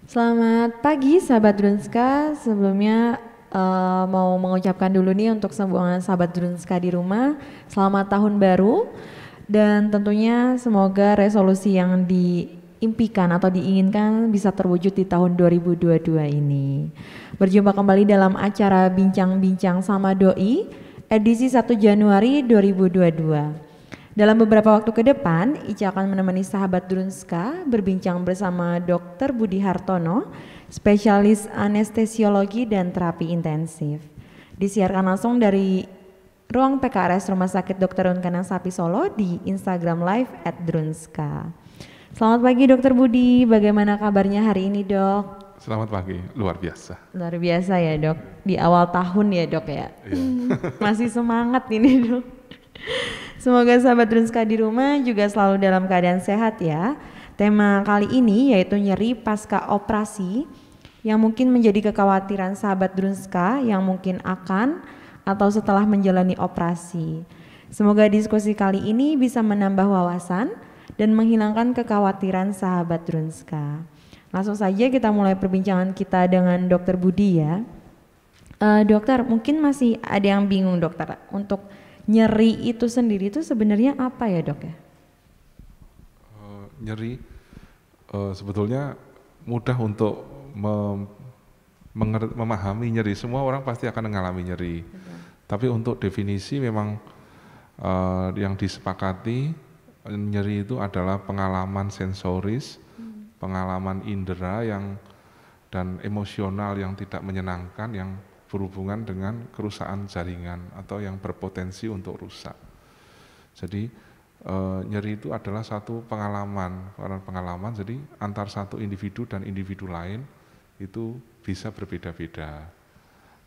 Selamat pagi sahabat Drunska. Sebelumnya mau mengucapkan dulu nih untuk semua sahabat Drunska di rumah, selamat tahun baru dan tentunya semoga resolusi yang diimpikan atau diinginkan bisa terwujud di tahun 2022 ini. Berjumpa kembali dalam acara Bincang-Bincang sama Doi edisi 1 Januari 2022. Dalam beberapa waktu ke depan, Ica akan menemani sahabat Drunska berbincang bersama Dr. Budi Hartono, spesialis anestesiologi dan terapi intensif. Disiarkan langsung dari ruang PKRS Rumah Sakit Dr. Unkanang Sapi Solo di Instagram Live @drunska. Selamat pagi Dr. Budi, bagaimana kabarnya hari ini dok? Selamat pagi, luar biasa. Luar biasa ya dok, di awal tahun ya dok ya. Iya. Masih semangat ini dok. Semoga sahabat Drunska di rumah juga selalu dalam keadaan sehat ya. Tema kali ini yaitu nyeri pasca operasi yang mungkin menjadi kekhawatiran sahabat Drunska yang mungkin akan atau setelah menjalani operasi. Semoga diskusi kali ini bisa menambah wawasan dan menghilangkan kekhawatiran sahabat Drunska. Langsung saja kita mulai perbincangan kita dengan Dr. Budi ya. Dokter, mungkin masih ada yang bingung dokter untuk nyeri itu sendiri itu sebenarnya apa ya dok ya? Nyeri sebetulnya mudah untuk memahami nyeri. Semua orang pasti akan mengalami nyeri. Betul. Tapi untuk definisi memang yang disepakati nyeri itu adalah pengalaman sensoris, pengalaman indera dan emosional yang tidak menyenangkan yang berhubungan dengan kerusakan jaringan atau yang berpotensi untuk rusak. Jadi nyeri itu adalah satu pengalaman. Jadi antar satu individu dan individu lain itu bisa berbeda-beda.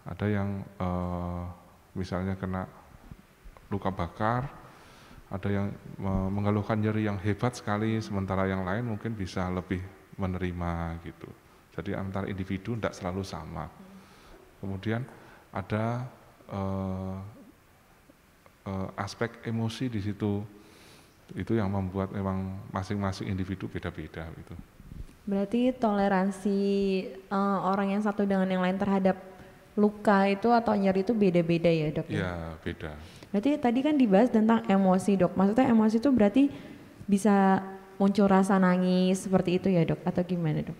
Ada yang misalnya kena luka bakar, ada yang mengeluhkan nyeri yang hebat sekali, sementara yang lain mungkin bisa lebih menerima gitu. Jadi antar individu tidak selalu sama. Kemudian ada aspek emosi di situ, itu yang membuat memang masing-masing individu beda-beda gitu. Berarti toleransi orang yang satu dengan yang lain terhadap luka itu atau nyeri itu beda-beda ya dok? Iya beda. Berarti tadi kan dibahas tentang emosi dok, maksudnya emosi itu berarti bisa muncul rasa nangis seperti itu ya dok atau gimana dok?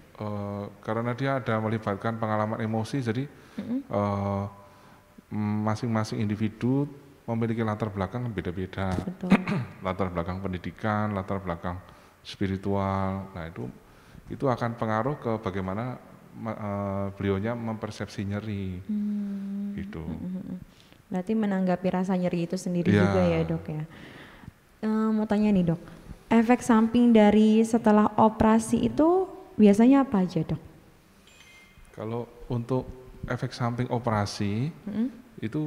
Karena dia ada melibatkan pengalaman emosi, jadi masing-masing individu memiliki latar belakang beda-beda. Latar belakang pendidikan, latar belakang spiritual. Nah itu akan pengaruh ke bagaimana beliaunya mempersepsi nyeri. Gitu. Berarti menanggapi rasa nyeri itu sendiri juga ya dok ya. Mau tanya nih dok, efek samping dari setelah operasi itu biasanya apa aja dok? Kalau untuk efek samping operasi itu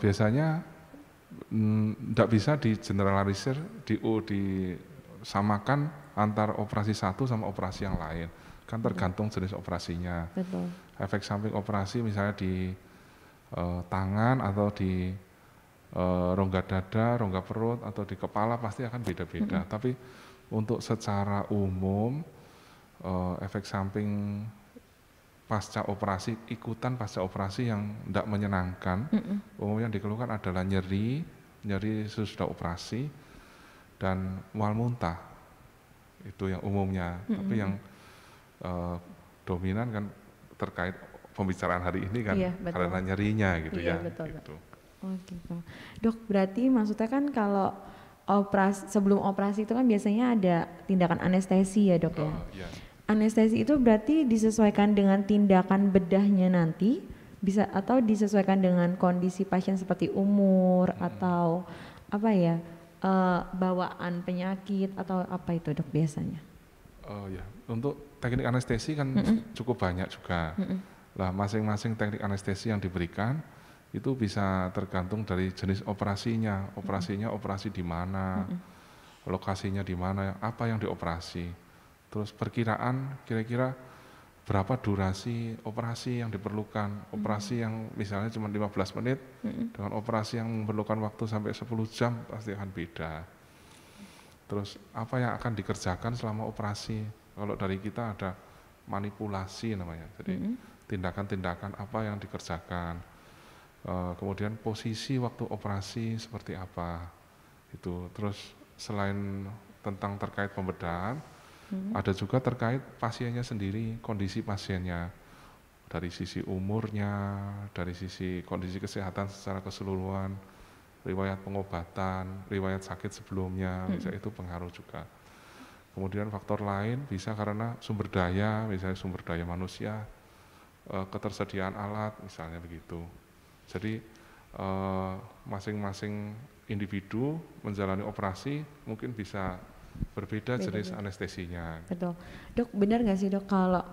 biasanya tidak bisa digeneralisir, disamakan antar operasi satu sama operasi yang lain. Kan tergantung jenis operasinya. Betul. Efek samping operasi misalnya di tangan atau di rongga dada, rongga perut atau di kepala pasti akan beda-beda. Tapi untuk secara umum efek samping pasca operasi, ikutan pasca operasi yang tidak menyenangkan, umumnya yang dikeluhkan adalah nyeri sesudah operasi dan mual muntah. Itu yang umumnya. Tapi yang dominan kan terkait pembicaraan hari ini kan karena nyerinya gitu ya. Betul, gitu. Oh gitu. Dok, berarti maksudnya kan kalau sebelum operasi itu kan biasanya ada tindakan anestesi ya dok ya? Iya. Anestesi itu berarti disesuaikan dengan tindakan bedahnya nanti, bisa atau disesuaikan dengan kondisi pasien seperti umur atau apa ya, bawaan penyakit atau apa itu dok biasanya? Ya, untuk teknik anestesi kan cukup banyak juga. Lah masing-masing teknik anestesi yang diberikan itu bisa tergantung dari jenis operasinya. Operasinya operasi di mana, lokasinya di mana, apa yang dioperasi. Terus perkiraan kira-kira berapa durasi operasi yang diperlukan. Operasi yang misalnya cuma 15 menit dengan operasi yang memerlukan waktu sampai 10 jam pasti akan beda. Terus apa yang akan dikerjakan selama operasi. Kalau dari kita ada manipulasi namanya. Jadi tindakan-tindakan apa yang dikerjakan, kemudian posisi waktu operasi seperti apa, itu. Terus selain tentang terkait pembedahan, ada juga terkait pasiennya sendiri, kondisi pasiennya dari sisi umurnya, dari sisi kondisi kesehatan secara keseluruhan, riwayat pengobatan, riwayat sakit sebelumnya, bisa itu pengaruh juga. Kemudian faktor lain bisa karena sumber daya, misalnya sumber daya manusia, ketersediaan alat, misalnya begitu. Jadi masing-masing individu menjalani operasi mungkin bisa berbeda jenis anestesinya. Betul. Dok, benar nggak sih dok kalau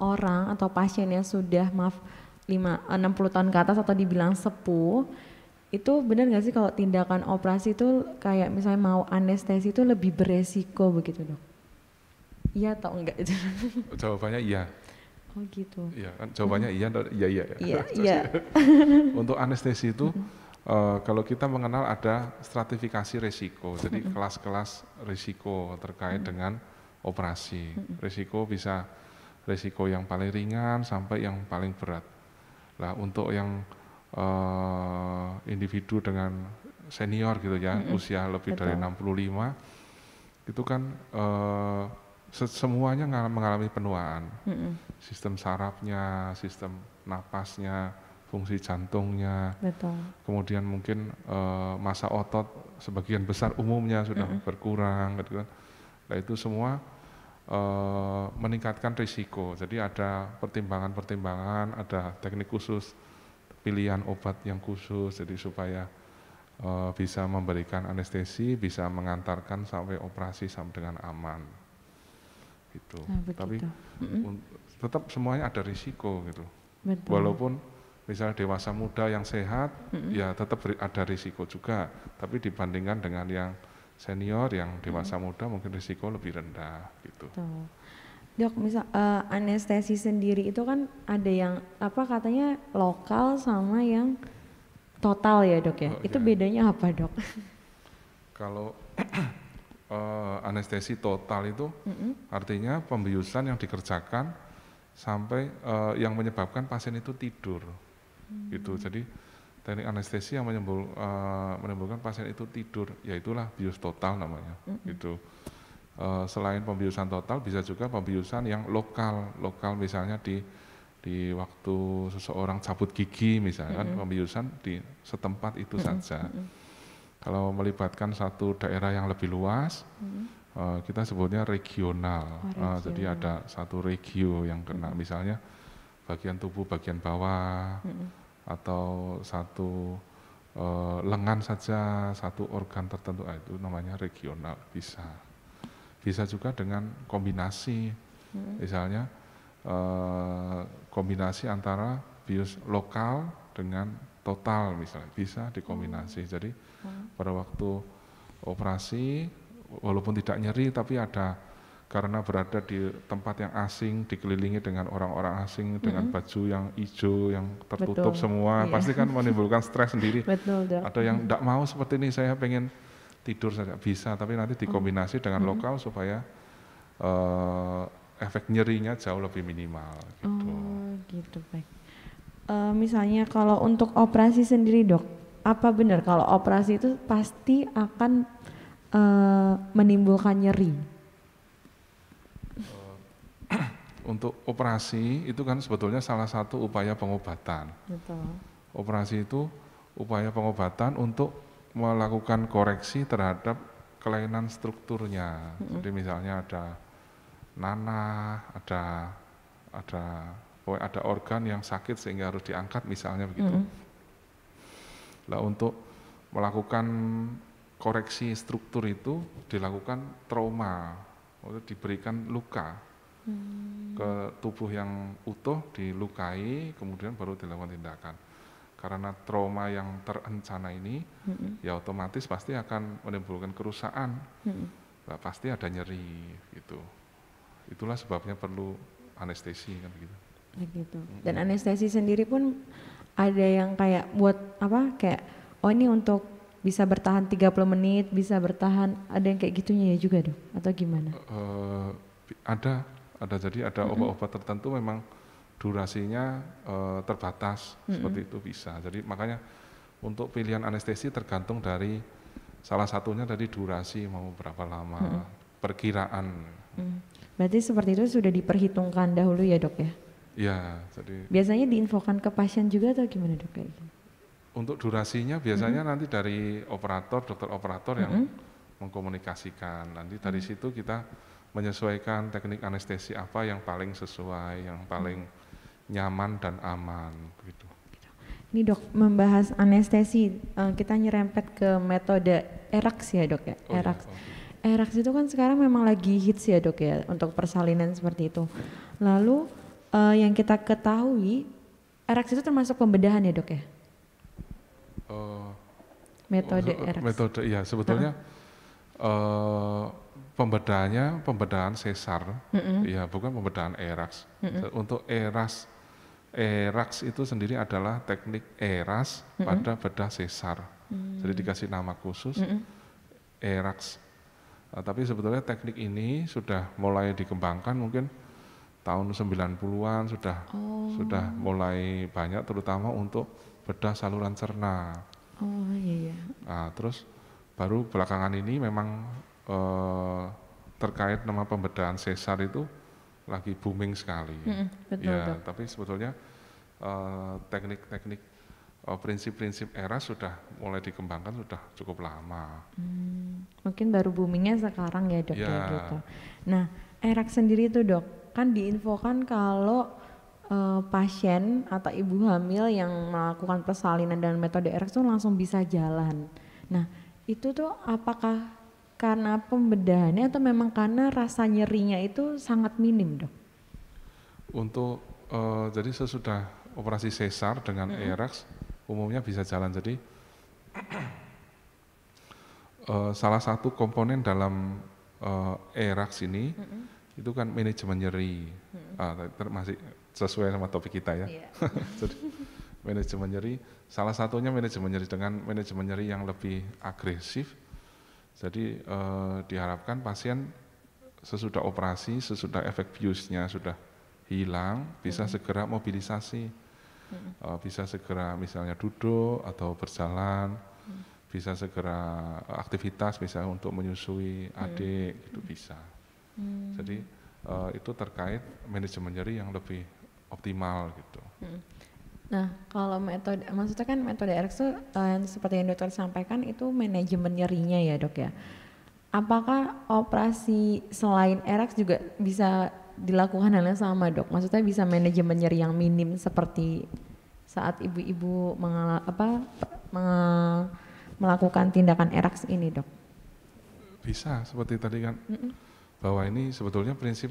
orang atau pasien yang sudah 60 tahun ke atas atau dibilang sepuh, itu benar nggak sih kalau tindakan operasi itu kayak misalnya mau anestesi itu lebih beresiko begitu dok? Iya atau enggak? Jawabannya iya. Oh gitu. Iya kan jawabannya iya. Iya. Untuk anestesi itu kalau kita mengenal ada stratifikasi risiko, jadi kelas-kelas risiko terkait dengan operasi. Risiko bisa risiko yang paling ringan sampai yang paling berat. Nah untuk yang individu dengan senior gitu ya, usia lebih dari 65, itu kan semuanya mengalami penuaan. Sistem sarafnya, sistem napasnya, fungsi jantungnya, kemudian mungkin massa otot sebagian besar umumnya sudah berkurang, gitu kan. Nah itu semua meningkatkan risiko. Jadi ada pertimbangan-pertimbangan, ada teknik khusus, pilihan obat yang khusus, jadi supaya bisa memberikan anestesi, bisa mengantarkan sampai operasi sampai dengan aman. Gitu. Tapi tetap semuanya ada risiko gitu. Betul. Walaupun misalnya dewasa muda yang sehat, ya tetap ada risiko juga. Tapi dibandingkan dengan yang senior, yang dewasa muda mungkin risiko lebih rendah gitu. Betul. Dok, misal anestesi sendiri itu kan ada yang apa katanya lokal sama yang total ya dok ya? Itu bedanya apa dok? Kalau anestesi total itu artinya pembiusan yang dikerjakan sampai yang menyebabkan pasien itu tidur, gitu. Jadi teknik anestesi yang menimbulkan pasien itu tidur, yaitulah bius total namanya, gitu. Selain pembiusan total bisa juga pembiusan yang lokal misalnya di waktu seseorang cabut gigi misalnya, kan pembiusan di setempat itu saja. Kalau melibatkan satu daerah yang lebih luas, kita sebutnya regional. Jadi ada satu regio yang kena, misalnya bagian tubuh bagian bawah, atau satu lengan saja, satu organ tertentu, itu namanya regional. Bisa juga dengan kombinasi, misalnya kombinasi antara bius lokal dengan total misalnya, bisa dikombinasi. Jadi pada waktu operasi walaupun tidak nyeri tapi ada, karena berada di tempat yang asing, dikelilingi dengan orang-orang asing dengan baju yang hijau yang tertutup semua, pasti kan menimbulkan stres sendiri. Ada yang tidak mau seperti ini, saya pengen tidur saja, bisa, tapi nanti dikombinasi dengan lokal supaya efek nyerinya jauh lebih minimal gitu. Oh gitu, baik. Misalnya kalau untuk operasi sendiri dok, apa benar kalau operasi itu pasti akan menimbulkan nyeri? Untuk operasi itu kan sebetulnya salah satu upaya pengobatan. Betul. Operasi itu upaya pengobatan untuk melakukan koreksi terhadap kelainan strukturnya. Jadi misalnya ada nanah, ada organ yang sakit sehingga harus diangkat misalnya begitu. Nah untuk melakukan koreksi struktur itu dilakukan trauma, diberikan luka ke tubuh yang utuh, dilukai, kemudian baru dilakukan tindakan. Karena trauma yang terencana ini, ya otomatis pasti akan menimbulkan kerusakan, nah, pasti ada nyeri gitu. Itulah sebabnya perlu anestesi kan begitu. Begitu. Dan anestesi sendiri pun ada yang kayak buat apa, kayak oh ini untuk bisa bertahan 30 menit, bisa bertahan, ada yang kayak gitunya ya juga dok, atau gimana? Ada jadi ada obat-obat tertentu memang durasinya terbatas, seperti itu bisa. Jadi makanya untuk pilihan anestesi tergantung dari salah satunya dari durasi mau berapa lama, perkiraan. Berarti seperti itu sudah diperhitungkan dahulu ya dok ya? Ya, jadi biasanya diinfokan ke pasien juga atau gimana dok kayak gitu? untuk durasinya biasanya nanti dari dokter operator yang mengkomunikasikan. Nanti dari situ kita menyesuaikan teknik anestesi apa yang paling sesuai, yang paling nyaman dan aman begitu. Ini dok, membahas anestesi, kita nyerempet ke metode ERAX ya dok ya? Oh, ERAX. ya, okay. ERAX itu kan sekarang memang lagi hits ya dok ya, untuk persalinan seperti itu. Lalu yang kita ketahui, ERAX itu termasuk pembedahan ya dok ya? Metode ERAX. Metode, iya sebetulnya pembedahan sesar, ya bukan pembedahan ERAX. Untuk ERAX itu sendiri adalah teknik ERAS pada bedah sesar. Jadi dikasih nama khusus ERAX. Tapi sebetulnya teknik ini sudah mulai dikembangkan mungkin tahun 90-an sudah mulai banyak, terutama untuk bedah saluran cerna. Oh iya. Nah, terus baru belakangan ini memang terkait nama pembedahan sesar itu lagi booming sekali. Betul, ya, dok. tapi sebetulnya teknik-teknik prinsip-prinsip ERAS sudah mulai dikembangkan sudah cukup lama. Mungkin baru boomingnya sekarang ya dok ya gitu. Nah, ERAX sendiri itu dok, kan diinfokan kalau pasien atau ibu hamil yang melakukan persalinan dan metode ERAX itu langsung bisa jalan. Nah, itu tuh apakah karena pembedahannya atau memang karena rasa nyerinya itu sangat minim dok? Untuk jadi sesudah operasi sesar dengan ERAX umumnya bisa jalan. Jadi salah satu komponen dalam ERAX ini itu kan manajemen nyeri, masih sesuai sama topik kita ya. Jadi manajemen nyeri, salah satunya manajemen nyeri dengan manajemen nyeri yang lebih agresif. Jadi diharapkan pasien sesudah operasi, sesudah efek biusnya sudah hilang, bisa segera mobilisasi, bisa segera misalnya duduk atau berjalan, bisa segera aktivitas, misalnya untuk menyusui adik, itu bisa. Jadi itu terkait manajemen nyeri yang lebih optimal gitu. Nah, kalau metode, maksudnya kan metode ERAX itu seperti yang dokter sampaikan itu manajemen nyerinya ya dok ya. Apakah operasi selain ERAX juga bisa dilakukan hal yang sama dok? Maksudnya bisa manajemen nyeri yang minim seperti saat ibu-ibu melakukan tindakan ERAX ini dok? Bisa, seperti tadi kan, bahwa ini sebetulnya prinsip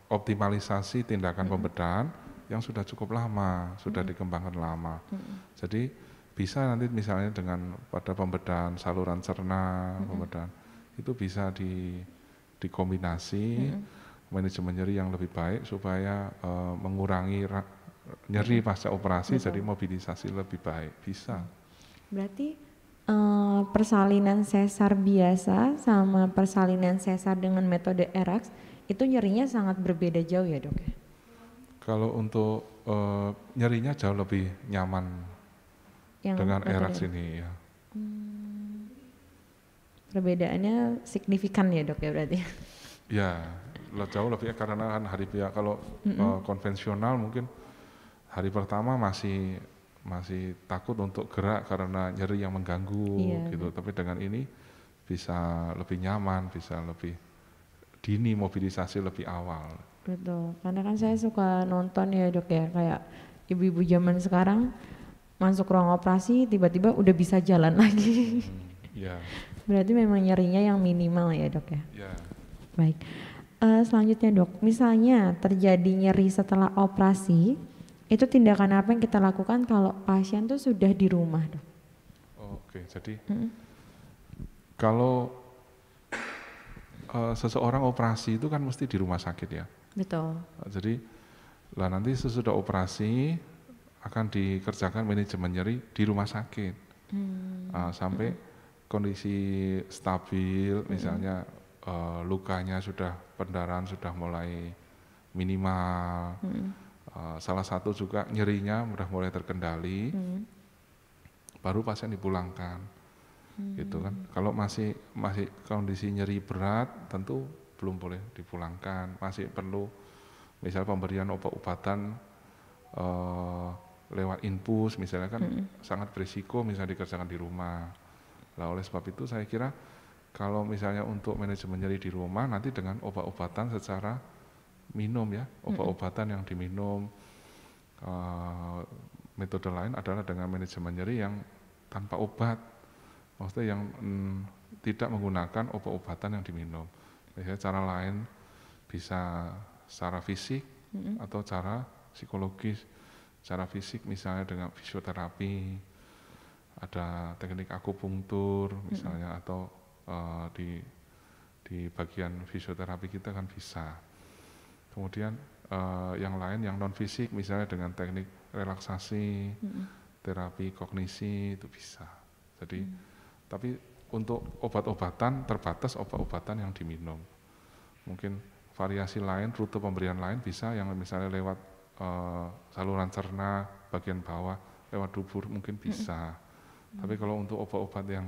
optimalisasi tindakan pembedahan yang sudah cukup lama, sudah dikembangkan lama. Jadi bisa nanti misalnya dengan pada pembedahan saluran cerna, pembedahan itu bisa dikombinasi manajemen nyeri yang lebih baik supaya mengurangi nyeri pasca operasi. Jadi mobilisasi lebih baik, bisa. Berarti persalinan sesar biasa sama persalinan sesar dengan metode ERAX itu nyerinya sangat berbeda jauh ya dok ya? Kalau untuk nyerinya jauh lebih nyaman yang dengan ERAX ini ya. Perbedaannya signifikan ya dok ya berarti? Ya, jauh lebih karena kan kalau konvensional mungkin hari pertama masih takut untuk gerak karena nyeri yang mengganggu gitu. Tapi dengan ini bisa lebih nyaman, bisa lebih dini mobilisasi lebih awal. Betul, karena kan saya suka nonton ya dok ya, kayak ibu-ibu zaman sekarang masuk ruang operasi tiba-tiba udah bisa jalan lagi. Berarti memang nyerinya yang minimal ya dok ya? Baik, selanjutnya dok, misalnya terjadi nyeri setelah operasi, itu tindakan apa yang kita lakukan kalau pasien tuh sudah di rumah dok? Oke, jadi kalau seseorang operasi itu kan mesti di rumah sakit ya. Betul. Jadi nanti sesudah operasi akan dikerjakan manajemen nyeri di rumah sakit sampai kondisi stabil, misalnya lukanya sudah, pendarahan sudah mulai minimal. Salah satu juga nyerinya sudah mulai terkendali, baru pasien dipulangkan. Gitu kan. Kalau masih kondisi nyeri berat, tentu belum boleh dipulangkan. Masih perlu misal pemberian obat-obatan lewat infus, misalnya kan sangat berisiko misalnya dikerjakan di rumah. Nah, oleh sebab itu saya kira kalau misalnya untuk manajemen nyeri di rumah, nanti dengan obat-obatan secara minum ya, obat-obatan yang diminum. Metode lain adalah dengan manajemen nyeri yang tanpa obat, maksudnya yang tidak menggunakan obat-obatan yang diminum. Misalnya cara lain bisa secara fisik atau cara psikologis. Cara fisik misalnya dengan fisioterapi, ada teknik akupunktur misalnya, atau di bagian fisioterapi kita kan bisa. Kemudian yang lain yang non fisik misalnya dengan teknik relaksasi, terapi kognisi itu bisa. Jadi tapi untuk obat-obatan terbatas obat-obatan yang diminum. Mungkin variasi lain, rute pemberian lain bisa yang misalnya lewat saluran cerna bagian bawah, lewat dubur mungkin bisa. Tapi kalau untuk obat-obat yang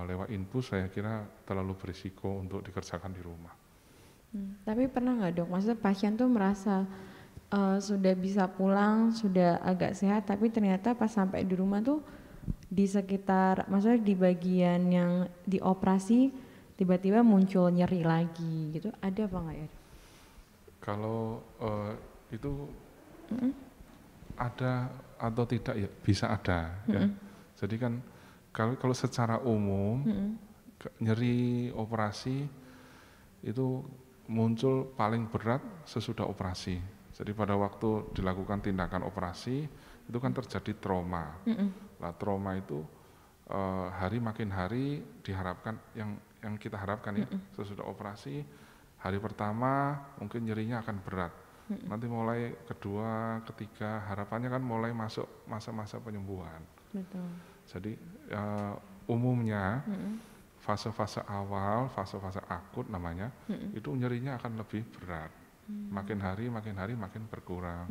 lewat infus saya kira terlalu berisiko untuk dikerjakan di rumah. Tapi pernah nggak dok, maksudnya pasien tuh merasa sudah bisa pulang, sudah agak sehat, tapi ternyata pas sampai di rumah tuh di sekitar, maksudnya di bagian yang dioperasi tiba-tiba muncul nyeri lagi gitu, ada apa nggak ya? Kalau itu ada atau tidak ya bisa ada ya. Jadi kan kalau secara umum nyeri operasi itu muncul paling berat sesudah operasi. Jadi pada waktu dilakukan tindakan operasi itu kan terjadi trauma. Nah, trauma itu hari makin hari diharapkan yang kita harapkan ya sesudah operasi hari pertama mungkin nyerinya akan berat. Nanti mulai kedua, ketiga harapannya kan mulai masuk masa-masa penyembuhan. Betul. Jadi umumnya fase-fase awal, fase-fase akut namanya, itu nyerinya akan lebih berat. Makin hari makin berkurang.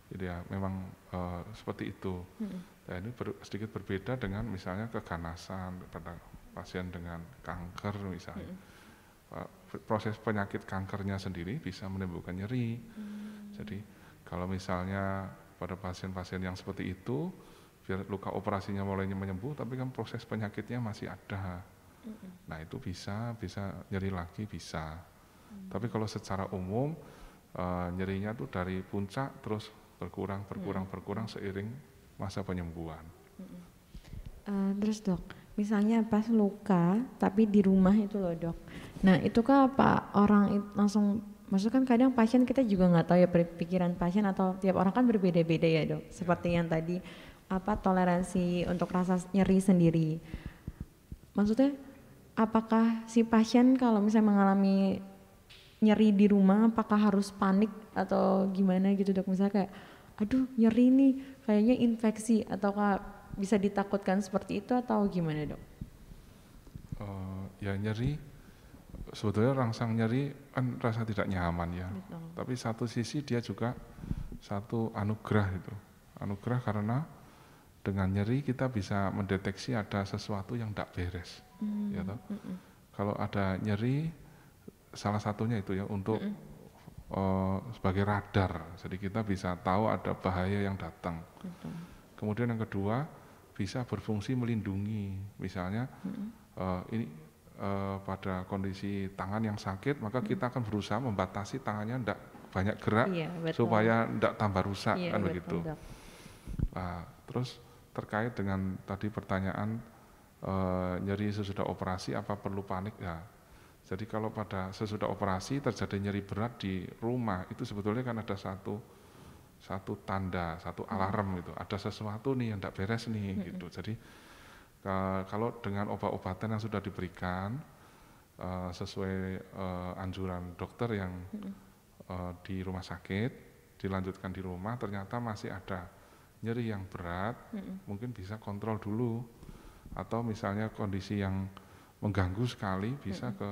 Jadi ya memang seperti itu. Nah, ini sedikit berbeda dengan misalnya keganasan pada pasien dengan kanker misalnya. Proses penyakit kankernya sendiri bisa menimbulkan nyeri. Jadi kalau misalnya pada pasien-pasien yang seperti itu, biar luka operasinya mulai menyembuh, tapi kan proses penyakitnya masih ada. Nah itu bisa nyeri lagi bisa. Tapi kalau secara umum nyerinya tuh dari puncak terus berkurang seiring masa penyembuhan. Terus dok, misalnya pas luka tapi di rumah itu loh dok. Nah itu kan apa orang langsung, maksudnya kan kadang pasien kita juga nggak tahu ya pikiran pasien atau tiap orang kan berbeda-beda ya dok. Seperti yang tadi apa toleransi untuk rasa nyeri sendiri. Maksudnya apakah si pasien kalau misalnya mengalami nyeri di rumah apakah harus panik atau gimana gitu dok? Misalnya kayak aduh nyeri nih kayaknya infeksi, ataukah bisa ditakutkan seperti itu atau gimana dok? Ya nyeri sebetulnya rangsang nyeri kan rasa tidak nyaman ya. Betul. Tapi satu sisi dia juga satu anugerah itu. Anugerah karena dengan nyeri kita bisa mendeteksi ada sesuatu yang tidak beres. Ya toh? Kalau ada nyeri salah satunya itu ya untuk sebagai radar. Jadi kita bisa tahu ada bahaya yang datang. Kemudian yang kedua bisa berfungsi melindungi. Misalnya ini pada kondisi tangan yang sakit, maka kita akan berusaha membatasi tangannya tidak banyak gerak supaya tidak tambah rusak kan begitu. Nah, terus terkait dengan tadi pertanyaan nyeri sesudah operasi apa perlu panik ya? Jadi kalau pada sesudah operasi terjadi nyeri berat di rumah itu sebetulnya kan ada satu tanda, satu alarm gitu, ada sesuatu nih yang tidak beres nih gitu. Jadi kalau dengan obat-obatan yang sudah diberikan sesuai anjuran dokter yang di rumah sakit, dilanjutkan di rumah, ternyata masih ada nyeri yang berat, mungkin bisa kontrol dulu, atau misalnya kondisi yang mengganggu sekali bisa ke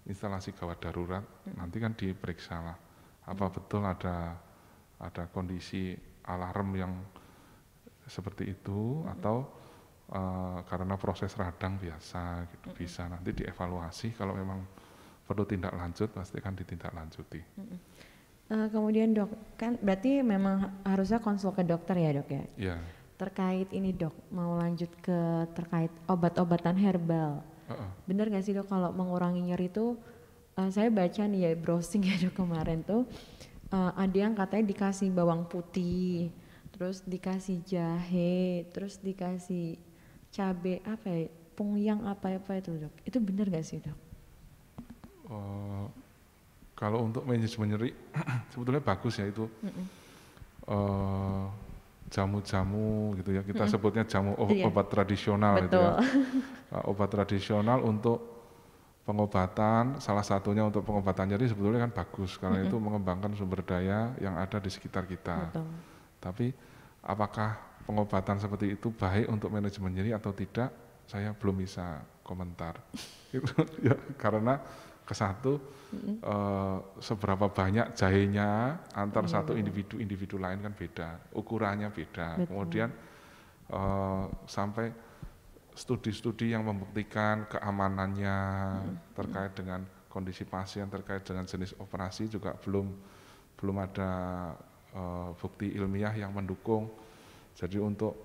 instalasi gawat darurat, nanti kan diperiksa lah apa betul ada kondisi alarm yang seperti itu atau karena proses radang biasa gitu. Bisa nanti dievaluasi, kalau memang perlu tindak lanjut pasti kan ditindaklanjuti. Kemudian dok, kan berarti memang harusnya konsul ke dokter ya dok ya? Iya. Terkait ini dok, mau lanjut ke terkait obat-obatan herbal. Bener gak sih dok kalau mengurangi nyeri itu, saya baca nih ya browsing ya dok kemarin tuh, ada yang katanya dikasih bawang putih, terus dikasih jahe, terus dikasih cabai apa ya, pungyang apa itu dok, itu bener gak sih dok? Kalau untuk manajemen nyeri sebetulnya bagus ya itu jamu-jamu gitu ya, kita sebutnya jamu obat tradisional gitu ya. Obat tradisional untuk pengobatan, salah satunya untuk pengobatan nyeri sebetulnya kan bagus karena itu mengembangkan sumber daya yang ada di sekitar kita. Betul. Tapi apakah pengobatan seperti itu baik untuk manajemen nyeri atau tidak, saya belum bisa komentar. Ya, karena kesatu seberapa banyak jahenya antar satu individu lain kan beda, ukurannya beda. Betul. Kemudian sampai studi-studi yang membuktikan keamanannya terkait dengan kondisi pasien, terkait dengan jenis operasi juga belum ada bukti ilmiah yang mendukung. Jadi untuk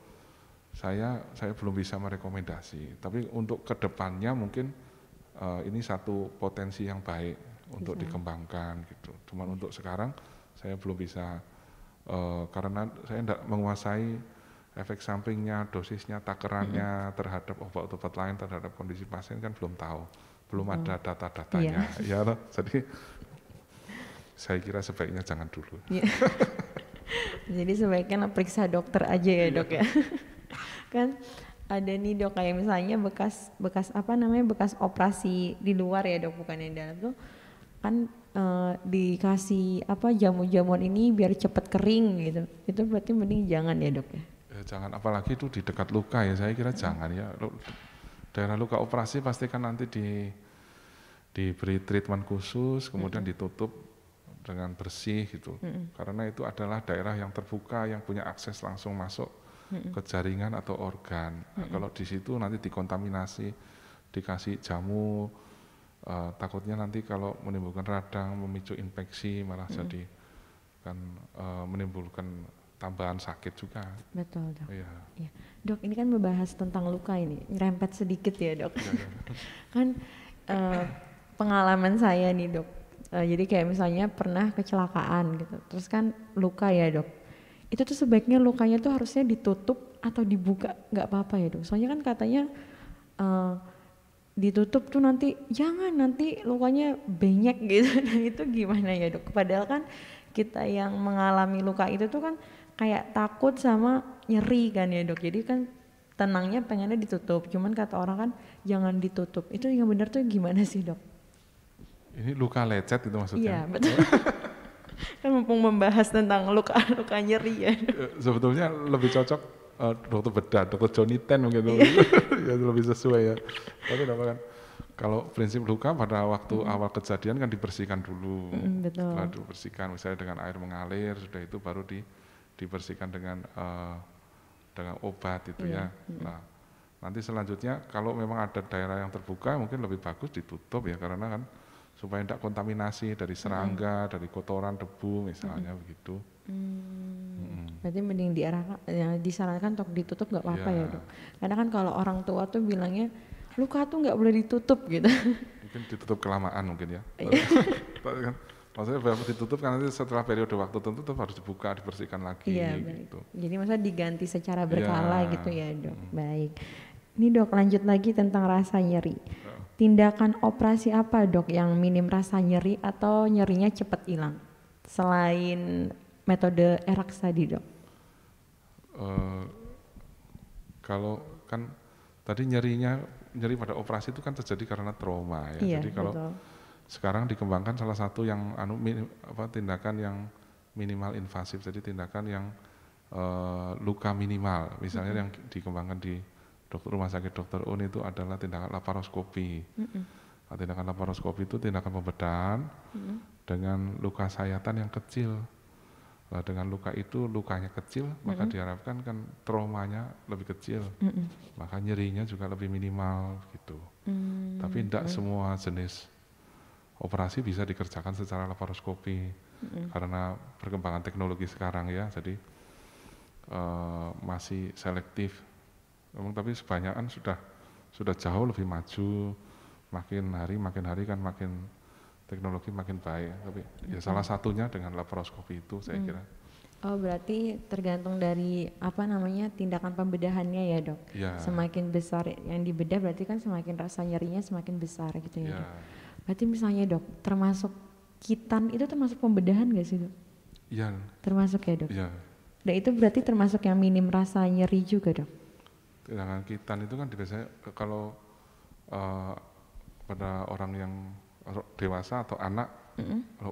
saya belum bisa merekomendasi. Tapi untuk kedepannya mungkin ini satu potensi yang baik untuk dikembangkan gitu. Cuman untuk sekarang saya belum bisa karena saya tidak menguasai efek sampingnya, dosisnya, takarannya terhadap obat-obat lain terhadap kondisi pasien kan belum tahu, belum ada data-datanya. Ya, jadi saya kira sebaiknya jangan dulu. Jadi sebaiknya periksa dokter aja ya dok ya. Kan ada nih dok kayak misalnya bekas operasi di luar ya dok, bukan yang dalam tuh kan dikasih jamu-jamuan ini biar cepet kering gitu. Itu berarti mending jangan ya dok ya. Jangan, apalagi itu di dekat luka ya, saya kira jangan ya. Daerah luka operasi pasti kan nanti diberi treatment khusus, kemudian ditutup dengan bersih gitu. Karena itu adalah daerah yang terbuka yang punya akses langsung masuk ke jaringan atau organ. Nah, kalau di situ nanti dikontaminasi, dikasih jamu, takutnya nanti kalau menimbulkan radang, memicu infeksi, malah jadi kan menimbulkan tambahan sakit juga. Betul dok. Iya. Ya. Dok, ini kan membahas tentang luka ini, nyerempet sedikit ya dok. Kan pengalaman saya nih dok, jadi kayak misalnya pernah kecelakaan gitu, terus kan luka ya dok. Itu tuh sebaiknya lukanya tuh harusnya ditutup atau dibuka, nggak apa-apa ya dok. Soalnya kan katanya ditutup tuh nanti lukanya banyak gitu. Nah itu gimana ya dok? Padahal kan kita yang mengalami luka itu tuh kan kayak takut sama nyeri kan ya dok. Jadi kan tenangnya pengennya ditutup. Cuman kata orang kan jangan ditutup. Itu yang benar tuh gimana sih dok? Ini luka lecet itu maksudnya? Iya betul. Kan mumpung membahas tentang luka nyeri ya. Sebetulnya lebih cocok dokter bedah, dokter Johnny Ten mungkin ya lebih sesuai ya. Tapi kan kalau prinsip luka pada waktu awal kejadian kan dibersihkan dulu. Betul. Setelah dibersihkan misalnya dengan air mengalir, sudah itu baru dibersihkan dengan obat itu ya. Nah, nanti selanjutnya kalau memang ada daerah yang terbuka mungkin lebih bagus ditutup ya, karena kan supaya tidak kontaminasi dari serangga, dari kotoran, debu misalnya begitu. Berarti mending disarankan untuk ditutup nggak apa-apa ya dok. Karena kan kalau orang tua tuh bilangnya luka tuh nggak boleh ditutup gitu. Mungkin ditutup kelamaan mungkin ya. Maksudnya ditutup kan nanti setelah periode waktu tertentu harus dibuka, dibersihkan lagi. Iya, gitu. Jadi maksudnya diganti secara berkala gitu ya dok. Baik. Ini dok lanjut lagi tentang rasa nyeri. Tindakan operasi apa dok yang minim rasa nyeri atau nyerinya cepat hilang? Selain metode ERAX tadi dok. Kalau kan tadi nyeri pada operasi itu kan terjadi karena trauma ya. Iya, jadi kalau betul. sekarang dikembangkan salah satu yang tindakan yang minimal invasif, jadi tindakan yang luka minimal. Misalnya yang dikembangkan di rumah sakit Dr. Un itu adalah tindakan laparoskopi. Nah, tindakan laparoskopi itu tindakan pembedahan dengan luka sayatan yang kecil. Nah, dengan luka itu lukanya kecil, maka diharapkan kan traumanya lebih kecil, maka nyerinya juga lebih minimal gitu. Tapi tidak semua jenis operasi bisa dikerjakan secara laparoskopi karena perkembangan teknologi sekarang ya, jadi masih selektif. Memang tapi sebanyakan sudah jauh lebih maju, makin hari kan makin teknologi makin baik, tapi ya salah satunya dengan laparoskopi itu saya kira. Oh berarti tergantung dari apa namanya tindakan pembedahannya ya dok. Ya. Semakin besar yang dibedah berarti kan semakin rasa nyerinya semakin besar gitu ya, Ya. dok. Berarti misalnya dok termasuk kitan itu termasuk pembedahan gak sih dok? Iya. Termasuk ya dok? Iya. Dan itu berarti termasuk yang minim rasa nyeri juga dok? Tindakan kitan itu kan biasanya kalau pada orang yang dewasa atau anak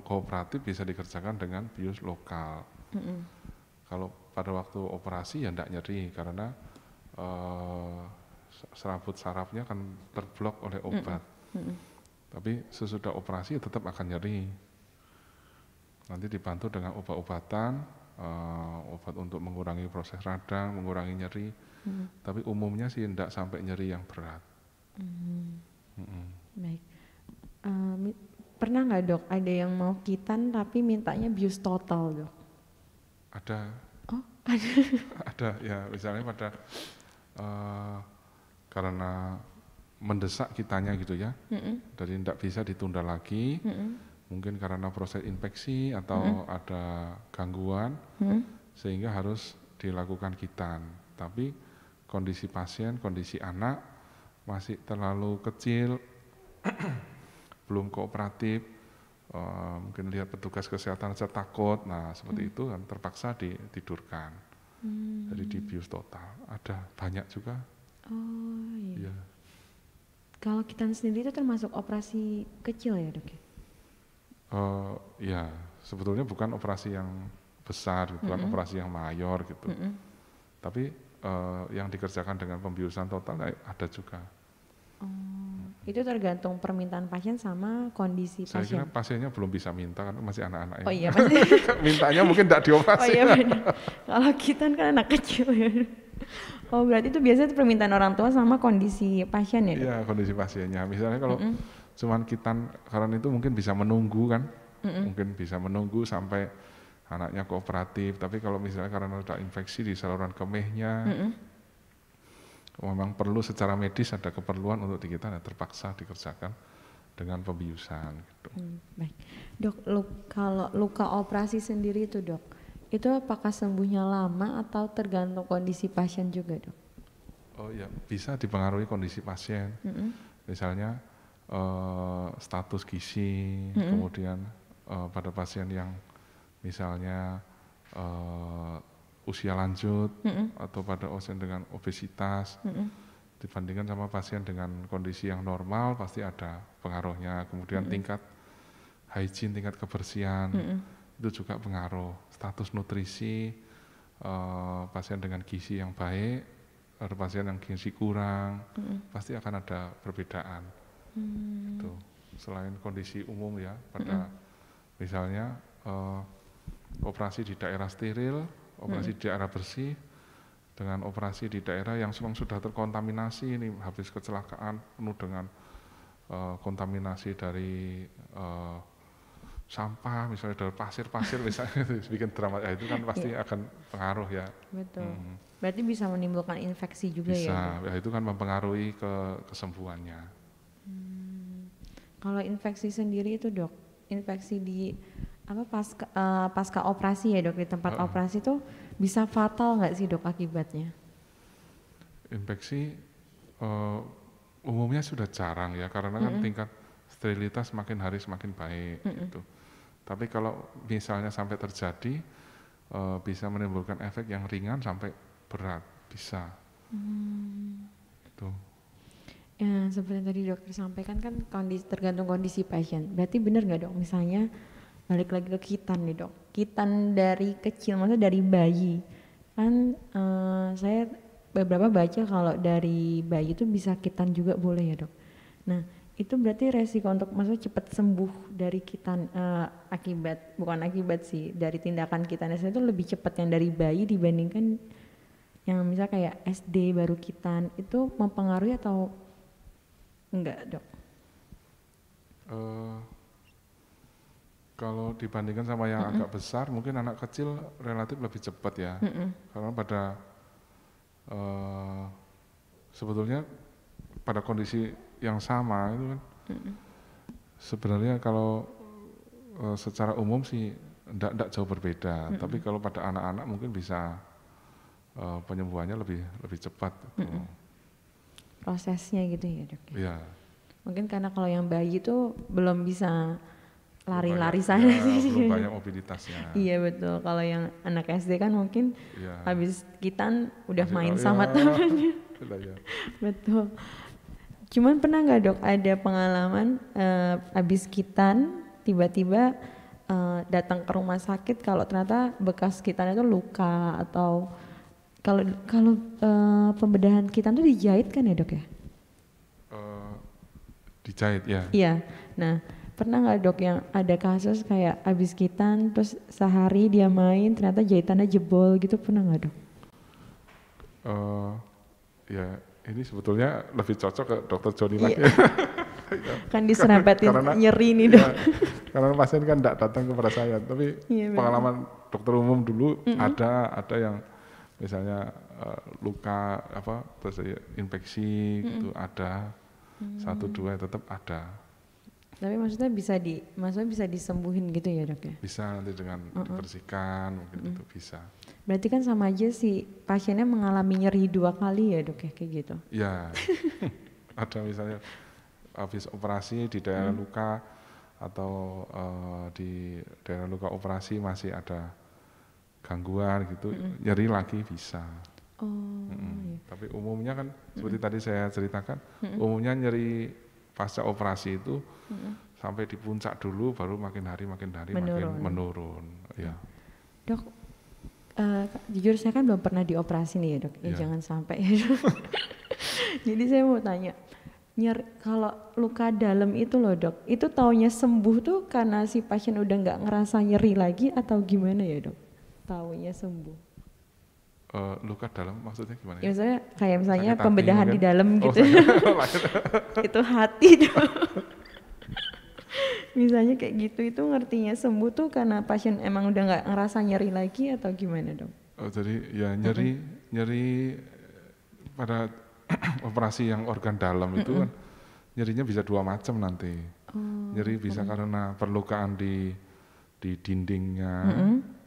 kooperatif bisa dikerjakan dengan bius lokal. Kalau pada waktu operasi ya tidak nyeri karena serabut sarafnya kan terblok oleh obat. Tapi sesudah operasi ya tetap akan nyeri. Nanti dibantu dengan obat-obatan, obat untuk mengurangi proses radang, mengurangi nyeri. Tapi umumnya sih tidak sampai nyeri yang berat. Baik. Pernah nggak dok ada yang mau kitan tapi mintanya bius total dok? Ada. Oh ada. Ada ya, misalnya pada karena mendesak kitanya gitu ya, jadi tidak bisa ditunda lagi, mungkin karena proses infeksi atau ada gangguan, sehingga harus dilakukan kitan. Tapi kondisi pasien, kondisi anak masih terlalu kecil, belum kooperatif, mungkin lihat petugas kesehatan saja takut, nah seperti itu kan terpaksa ditidurkan. Jadi di bius total, ada banyak juga. Oh iya. Ya. Kalau kitan sendiri itu termasuk operasi kecil ya dok? Ya, sebetulnya bukan operasi yang besar, bukan operasi yang mayor gitu. Tapi yang dikerjakan dengan pembiusan total ada juga. Itu tergantung permintaan pasien sama kondisi Saya pasien. kira pasiennya belum bisa minta kan masih anak-anak ya. Oh iya masih. Mintanya mungkin tidak dioperasi. Oh iya benar. Kalau kitan kan anak kecil ya. Oh berarti itu biasanya itu permintaan orang tua sama kondisi pasien ya? Iya kondisi pasiennya. Misalnya kalau cuman kitan karena itu mungkin bisa menunggu kan, mungkin bisa menunggu sampai anaknya kooperatif. Tapi kalau misalnya karena ada infeksi di saluran kemihnya, memang perlu secara medis ada keperluan untuk dikitan, terpaksa dikerjakan dengan pembiusan. Gitu. Baik, dok. Kalau luka operasi sendiri itu dok, itu apakah sembuhnya lama atau tergantung kondisi pasien juga dok? Oh ya, bisa dipengaruhi kondisi pasien. Misalnya status gizi, kemudian pada pasien yang misalnya usia lanjut atau pada pasien dengan obesitas, dibandingkan sama pasien dengan kondisi yang normal pasti ada pengaruhnya. Kemudian tingkat hygiene, tingkat kebersihan itu juga pengaruh. Status nutrisi, pasien dengan gizi yang baik, ada pasien yang gizi kurang, pasti akan ada perbedaan. Gitu. Selain kondisi umum ya, pada misalnya operasi di daerah steril, operasi di daerah bersih, dengan operasi di daerah yang memang sudah terkontaminasi, ini habis kecelakaan penuh dengan kontaminasi dari sampah, misalnya dari pasir misalnya, bikin drama, ya itu kan pasti akan pengaruh ya. Betul. Berarti bisa menimbulkan infeksi juga bisa, ya? ya itu kan mempengaruhi kesembuhannya. Kalau infeksi sendiri itu dok, infeksi di apa pasca operasi ya dok, di tempat operasi itu bisa fatal nggak sih dok akibatnya? Infeksi umumnya sudah jarang ya, karena kan tingkat sterilitas makin hari semakin baik gitu. Tapi kalau misalnya sampai terjadi bisa menimbulkan efek yang ringan sampai berat, bisa. Gitu. Ya seperti tadi dokter sampaikan kan tergantung kondisi pasien. Berarti benar nggak dok? Misalnya balik lagi ke kitan nih dok, kitan dari kecil, maksudnya dari bayi. Kan saya beberapa baca kalau dari bayi itu bisa kitan juga boleh ya dok. Nah Itu berarti resiko untuk maksudnya cepat sembuh dari kitan bukan akibat sih, dari tindakan kitanes itu lebih cepat yang dari bayi dibandingkan yang misalnya kayak SD baru kitan, itu mempengaruhi atau enggak, Dok? Kalau dibandingkan sama yang agak besar, mungkin anak kecil relatif lebih cepat ya. Karena pada sebetulnya pada kondisi yang sama itu kan sebenarnya kalau secara umum sih enggak jauh berbeda. Tapi kalau pada anak-anak mungkin bisa penyembuhannya lebih cepat. Gitu. Prosesnya gitu ya, Dok? Iya. Mungkin karena kalau yang bayi itu belum bisa lari-lari Belum sana banyak- sih. belum banyak mobilitasnya. Iya betul. Kalau yang anak SD kan mungkin Iya. habis kitan udah Masih main tahu, sama ya. temennya. Sudah, ya. Betul. Cuman pernah nggak, Dok, ada pengalaman habis kitan tiba-tiba datang ke rumah sakit kalau ternyata bekas kitan itu luka, atau kalau pembedahan kitan itu dijahit kan ya, Dok ya? Dijahit ya. Iya. Nah, pernah nggak, Dok, yang ada kasus kayak habis kitan terus sehari dia main ternyata jahitannya jebol gitu, pernah nggak, Dok? Ya ini sebetulnya lebih cocok ke dokter Joni Iya. lagi. Kan diserepetin Karena- nyeri nih, Ya, Dok. karena pasien kan tidak datang kepada saya, tapi Iya, benar. pengalaman dokter umum dulu ada yang misalnya luka apa terus infeksi gitu ada 1-2 tetap ada. Tapi maksudnya bisa disembuhin gitu ya, Dok ya? Bisa nanti dengan dibersihkan mungkin itu bisa. Berarti kan sama aja si pasiennya mengalami nyeri 2 kali ya, Dok ya, kayak gitu. Ya, ada misalnya habis operasi di daerah luka atau di daerah luka operasi masih ada gangguan gitu, nyeri lagi bisa. Oh, iya. Tapi umumnya kan seperti tadi saya ceritakan, umumnya nyeri pasca operasi itu sampai di puncak dulu, baru makin hari makin menurun. Ya. Dok, jujur saya kan belum pernah dioperasi nih ya, Dok. Ya, Iya. jangan sampai ya, Dok. Jadi saya mau tanya, kalau luka dalam itu loh, Dok, itu taunya sembuh tuh karena si pasien udah nggak ngerasa nyeri lagi atau gimana ya, Dok? Taunya sembuh. Luka dalam maksudnya gimana Ya, misalnya Sakit hati pembedahan di mungkin? dalam Oh, gitu. Itu hati, Dok. Misalnya kayak gitu, itu ngertinya sembuh tuh karena pasien emang udah nggak ngerasa nyeri lagi atau gimana, Dok? Jadi ya nyeri pada operasi yang organ dalam itu kan nyerinya bisa 2 macam nanti. Nyeri bisa karena perlukaan di dindingnya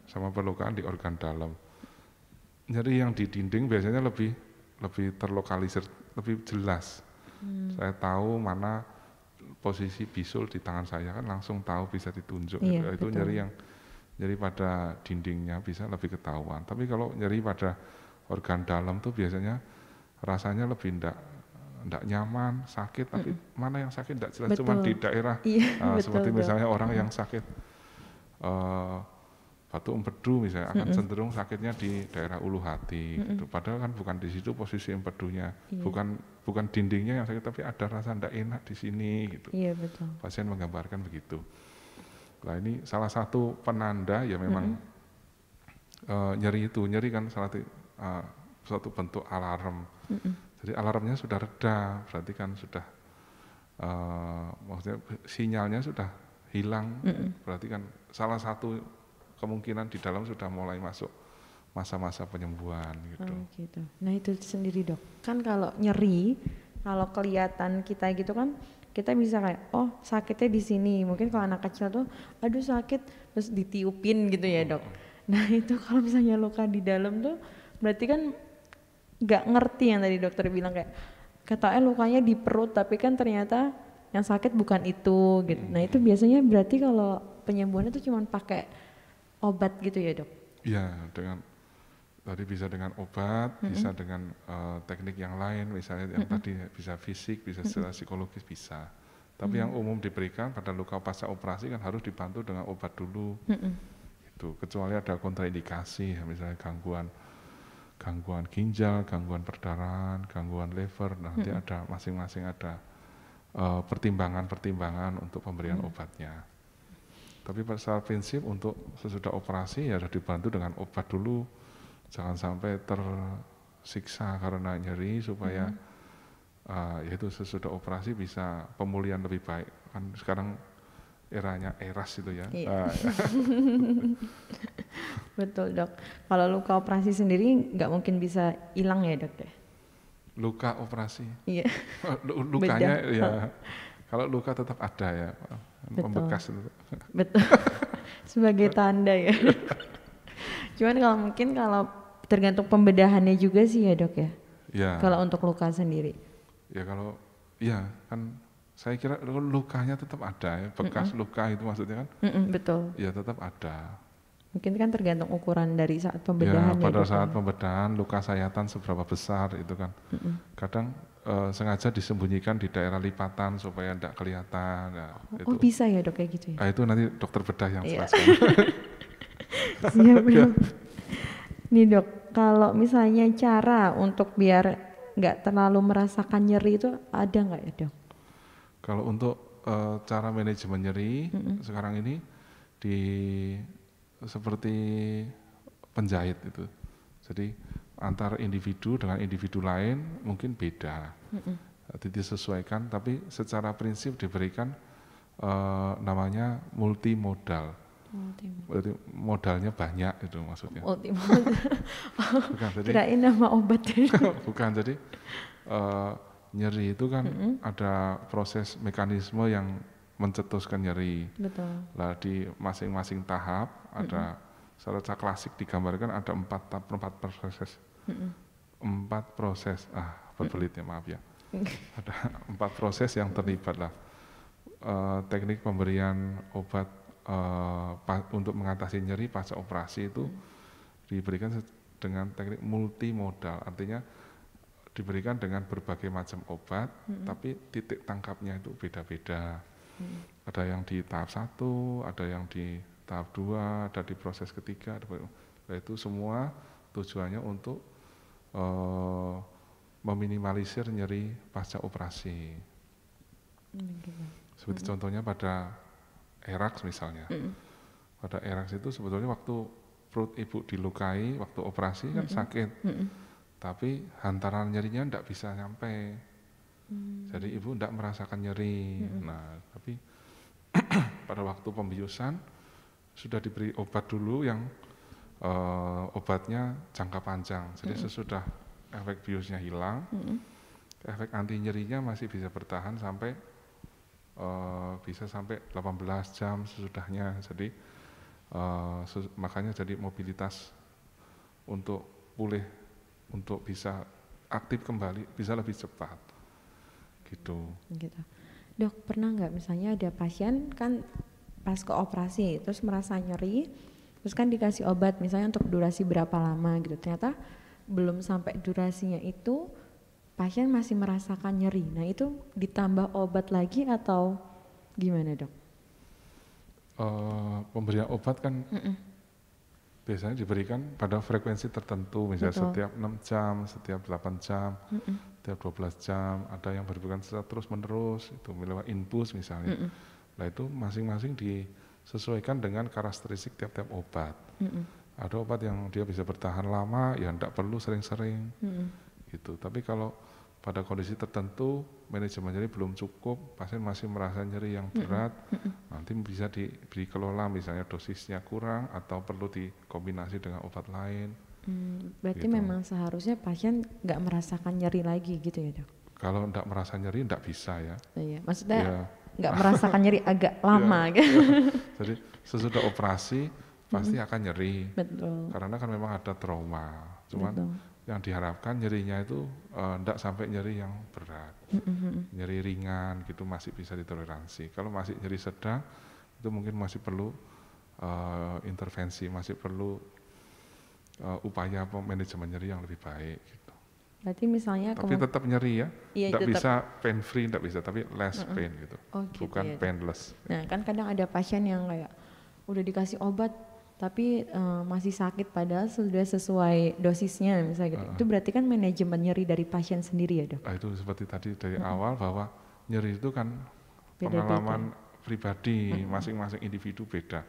sama perlukaan di organ dalam. Nyeri yang di dinding biasanya lebih terlokalisir, lebih jelas. Saya tahu mana posisi bisul di tangan saya, kan langsung tahu, bisa ditunjuk. Iya, Itu betul. nyeri pada dindingnya bisa lebih ketahuan. Tapi kalau nyeri pada organ dalam tuh biasanya rasanya lebih ndak nyaman, sakit, tapi mana yang sakit ndak jelas, cuma di daerah Iya, betul, seperti Dok. misalnya orang yang sakit batu empedu misalnya, akan cenderung sakitnya di daerah ulu hati gitu. Padahal kan bukan di situ posisi empedunya, Iya. bukan dindingnya yang sakit, tapi ada rasa ndak enak di sini gitu. Iya, betul. Pasien menggambarkan begitu. Nah ini salah satu penanda ya memang nyeri kan suatu bentuk alarm. Jadi alarmnya sudah reda, berarti kan sudah maksudnya sinyalnya sudah hilang, berarti kan salah satu kemungkinan di dalam sudah mulai masuk masa-masa penyembuhan gitu. Oh, gitu. Nah itu sendiri, Dok. Kan kalau nyeri, kalau kelihatan kita gitu kan, kita bisa kayak, oh sakitnya di sini. Mungkin kalau anak kecil tuh, aduh sakit, terus ditiupin gitu ya, Dok. Nah itu kalau misalnya luka di dalam tuh, berarti kan nggak ngerti yang tadi dokter bilang kayak, katanya lukanya di perut, tapi kan ternyata yang sakit bukan itu gitu. Nah itu biasanya berarti kalau penyembuhannya tuh cuma pakai obat gitu ya, Dok? Iya, tadi bisa dengan obat, bisa dengan teknik yang lain, misalnya yang tadi bisa fisik, bisa secara psikologis bisa. Tapi yang umum diberikan pada luka pasca operasi kan harus dibantu dengan obat dulu. Gitu. Kecuali ada kontraindikasi, misalnya gangguan ginjal, gangguan perdarahan, gangguan liver, nanti ada masing-masing ada pertimbangan-pertimbangan untuk pemberian obatnya. Tapi secara prinsip untuk sesudah operasi ya harus dibantu dengan obat dulu, jangan sampai tersiksa karena nyeri supaya yaitu sesudah operasi bisa pemulihan lebih baik. Kan sekarang eranya ERAS itu ya. Iya. Betul dok. Kalau luka operasi sendiri nggak mungkin bisa hilang ya dok ya? Luka operasi. Iya. Lukanya Beda. ya kalau luka tetap ada ya, membekas itu. Betul. Sebagai tanda ya. Cuman kalau tergantung pembedahannya juga sih ya dok ya. Ya. Kalau untuk luka sendiri. Ya kalau ya kan saya kira lukanya tetap ada ya, bekas luka itu maksudnya kan. Betul. Ya tetap ada. Mungkin kan tergantung ukuran dari saat pembedahan Ya pada dok, saat pembedahan luka sayatan seberapa besar itu kan. Kadang sengaja disembunyikan di daerah lipatan supaya tidak kelihatan. Ya, oh bisa ya dok kayak gitu ya? Itu nanti dokter bedah yang Iya. jelaskan. Siap dok. Nih dok, kalau misalnya cara untuk biar nggak terlalu merasakan nyeri itu ada nggak ya dok? Kalau untuk cara manajemen nyeri sekarang ini seperti penjahit itu. Jadi antar individu dengan individu lain mungkin beda. Jadi disesuaikan, tapi secara prinsip diberikan namanya multimodal. Berarti modalnya banyak itu maksudnya. Multimodal. Bukan, jadi Kirain nama obatnya. bukan, jadi nyeri itu kan ada proses mekanisme yang mencetuskan nyeri. Betul. Lah di masing-masing tahap ada secara klasik digambarkan ada empat proses. Empat proses, berbelitnya maaf ya. Ada 4 proses yang terlibat lah. Teknik pemberian obat untuk mengatasi nyeri pasca operasi itu diberikan dengan teknik multimodal, artinya diberikan dengan berbagai macam obat, tapi titik tangkapnya itu beda-beda. Ada yang di tahap 1, ada yang di tahap 2, ada di proses ketiga. Itu semua tujuannya untuk meminimalisir nyeri pasca operasi. Seperti contohnya pada ERAX misalnya. Pada ERAX itu sebetulnya waktu perut ibu dilukai, waktu operasi kan sakit. Tapi hantaran nyerinya tidak bisa nyampe. Jadi ibu tidak merasakan nyeri. Nah, tapi pada waktu pembiusan sudah diberi obat dulu yang obatnya jangka panjang. Jadi sesudah efek biusnya hilang, efek anti nyerinya masih bisa bertahan sampai bisa sampai 18 jam sesudahnya. Jadi makanya jadi mobilitas untuk pulih, untuk bisa aktif kembali bisa lebih cepat gitu. Dok, pernah nggak misalnya ada pasien kan pas ke operasi terus merasa nyeri, terus kan dikasih obat misalnya untuk durasi berapa lama gitu, ternyata belum sampai durasinya itu pasien masih merasakan nyeri. Nah itu ditambah obat lagi atau gimana dok? Pemberian obat kan biasanya diberikan pada frekuensi tertentu, misalnya setiap 6 jam, setiap 8 jam, setiap 12 jam, ada yang diberikan terus menerus, itu lewat infus misalnya. Nah itu masing-masing disesuaikan dengan karakteristik tiap-tiap obat. Ada obat yang dia bisa bertahan lama, ya tidak perlu sering-sering gitu. Tapi kalau pada kondisi tertentu manajemen nyeri belum cukup, pasien masih merasa nyeri yang berat, nanti bisa diberi kelola, misalnya dosisnya kurang atau perlu dikombinasi dengan obat lain. Berarti gitu. memang seharusnya pasien nggak merasakan nyeri lagi gitu ya dok? Kalau tidak merasa nyeri tidak bisa ya. Iya, maksudnya nggak merasakan nyeri agak lama gitu. Jadi sesudah operasi pasti akan nyeri. Betul. Karena kan memang ada trauma. Cuman yang diharapkan nyerinya itu tidak sampai nyeri yang berat. Nyeri ringan gitu masih bisa ditoleransi. Kalau masih nyeri sedang itu mungkin masih perlu intervensi, masih perlu upaya manajemen nyeri yang lebih baik gitu. Berarti misalnya tapi tetap nyeri ya, tidak bisa pain free, tidak bisa, tapi less pain gitu, bukan ya, painless. Nah kan kadang ada pasien yang kayak udah dikasih obat tapi masih sakit padahal sudah sesuai dosisnya misalnya gitu. Itu berarti kan manajemen nyeri dari pasien sendiri ya dok? Nah, itu seperti tadi dari awal bahwa nyeri itu kan pengalaman pribadi, masing-masing individu beda.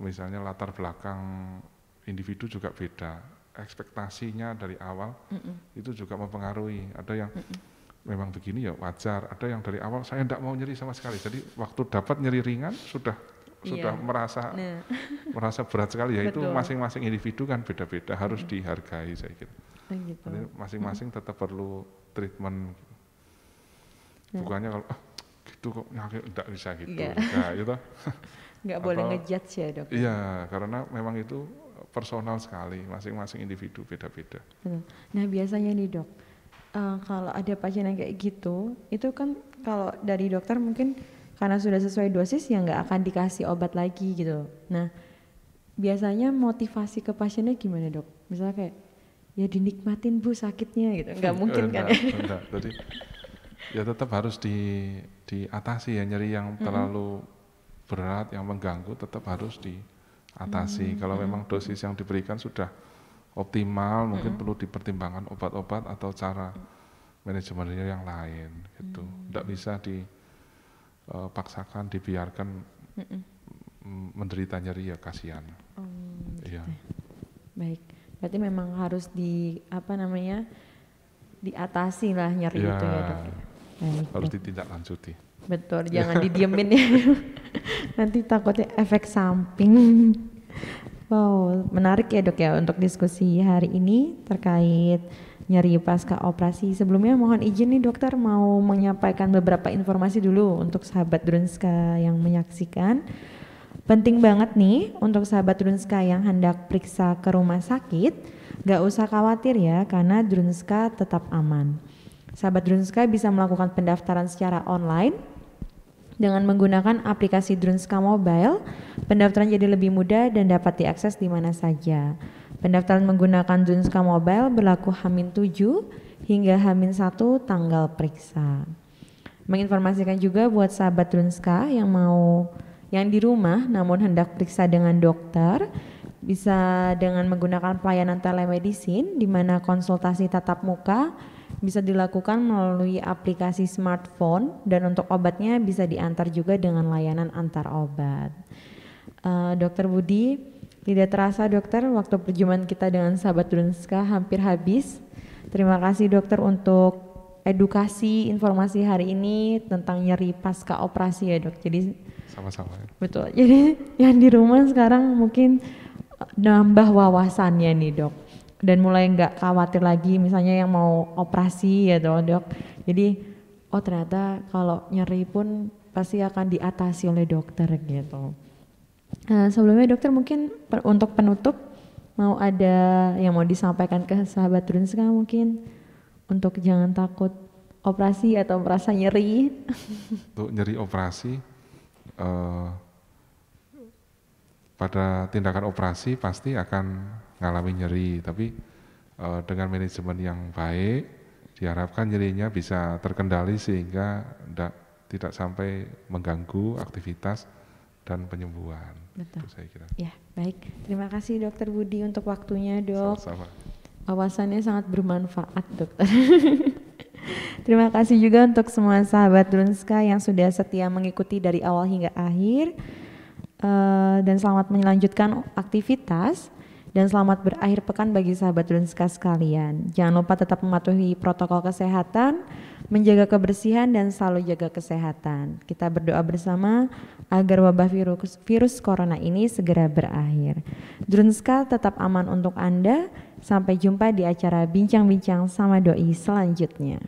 Misalnya latar belakang individu juga beda, ekspektasinya dari awal itu juga mempengaruhi. Ada yang memang begini ya wajar, ada yang dari awal saya tidak mau nyeri sama sekali. Jadi waktu dapat nyeri ringan sudah merasa berat sekali ya. Itu masing-masing individu kan beda-beda, harus dihargai saya kira. Gitu. Masing-masing tetap perlu treatment. Bukannya kalau gitu kok nyakit, tidak bisa gitu. Nah, itu nggak boleh ngejudge ya dok? Iya, karena memang itu personal sekali, masing-masing individu beda-beda. Nah biasanya nih dok, kalau ada pasien yang kayak gitu, itu kan kalau dari dokter mungkin karena sudah sesuai dosis ya nggak akan dikasih obat lagi gitu. Nah biasanya motivasi ke pasiennya gimana dok? Misalnya kayak ya dinikmatin bu sakitnya gitu, nggak mungkin kan ya? Enggak, jadi ya tetap harus diatasi ya, nyeri yang terlalu berat, yang mengganggu tetap harus diatasi. Kalau memang dosis yang diberikan sudah optimal, mungkin perlu dipertimbangkan obat-obat atau cara manajemennya yang lain gitu. Tidak bisa dipaksakan, dibiarkan menderita nyeri ya, kasihan. Iya. Baik, berarti memang harus diatasi lah nyeri itu ya dok. Baik, harus ditindaklanjuti. Betul, jangan didiemin ya. Nanti takutnya efek samping. Wow, menarik ya dok ya untuk diskusi hari ini terkait nyeri pasca operasi. Sebelumnya mohon izin nih dokter mau menyampaikan beberapa informasi dulu untuk sahabat Drunska yang menyaksikan. Penting banget nih untuk sahabat Drunska yang hendak periksa ke rumah sakit, gak usah khawatir ya karena Drunska tetap aman. Sahabat Drunska bisa melakukan pendaftaran secara online dengan menggunakan aplikasi Drunska Mobile. Pendaftaran jadi lebih mudah dan dapat diakses di mana saja. Pendaftaran menggunakan Drunska Mobile berlaku H-7 hingga H-1 tanggal periksa. Menginformasikan juga buat sahabat Drunska yang di rumah namun hendak periksa dengan dokter, bisa dengan menggunakan pelayanan telemedicine di mana konsultasi tatap muka bisa dilakukan melalui aplikasi smartphone dan untuk obatnya bisa diantar juga dengan layanan antar obat. Dokter Budi, tidak terasa dokter waktu perjumpaan kita dengan sahabat Drunska hampir habis. Terima kasih dokter untuk edukasi informasi hari ini tentang nyeri pasca operasi ya dok. Jadi sama-sama. Betul. Jadi yang di rumah sekarang mungkin nambah wawasannya nih dok. Dan mulai nggak khawatir lagi misalnya yang mau operasi ya dok. Jadi ternyata kalau nyeri pun pasti akan diatasi oleh dokter gitu. Sebelumnya dokter mungkin untuk penutup mau ada yang mau disampaikan ke sahabat Drunska mungkin untuk jangan takut operasi atau merasa nyeri. Untuk nyeri operasi, pada tindakan operasi pasti akan mengalami nyeri, tapi dengan manajemen yang baik diharapkan nyerinya bisa terkendali sehingga tidak sampai mengganggu aktivitas dan penyembuhan. Betul. Itu saya kira. Ya, baik. Terima kasih Dokter Budi untuk waktunya, Dok. Sama-sama. Wawasannya sangat bermanfaat, Dokter. Terima kasih juga untuk semua sahabat Drunska yang sudah setia mengikuti dari awal hingga akhir. Dan selamat melanjutkan aktivitas. Dan selamat berakhir pekan bagi sahabat Drunska sekalian. Jangan lupa tetap mematuhi protokol kesehatan, menjaga kebersihan dan selalu jaga kesehatan. Kita berdoa bersama agar wabah virus corona ini segera berakhir. Drunska tetap aman untuk Anda. Sampai jumpa di acara Bincang-Bincang sama Doi selanjutnya.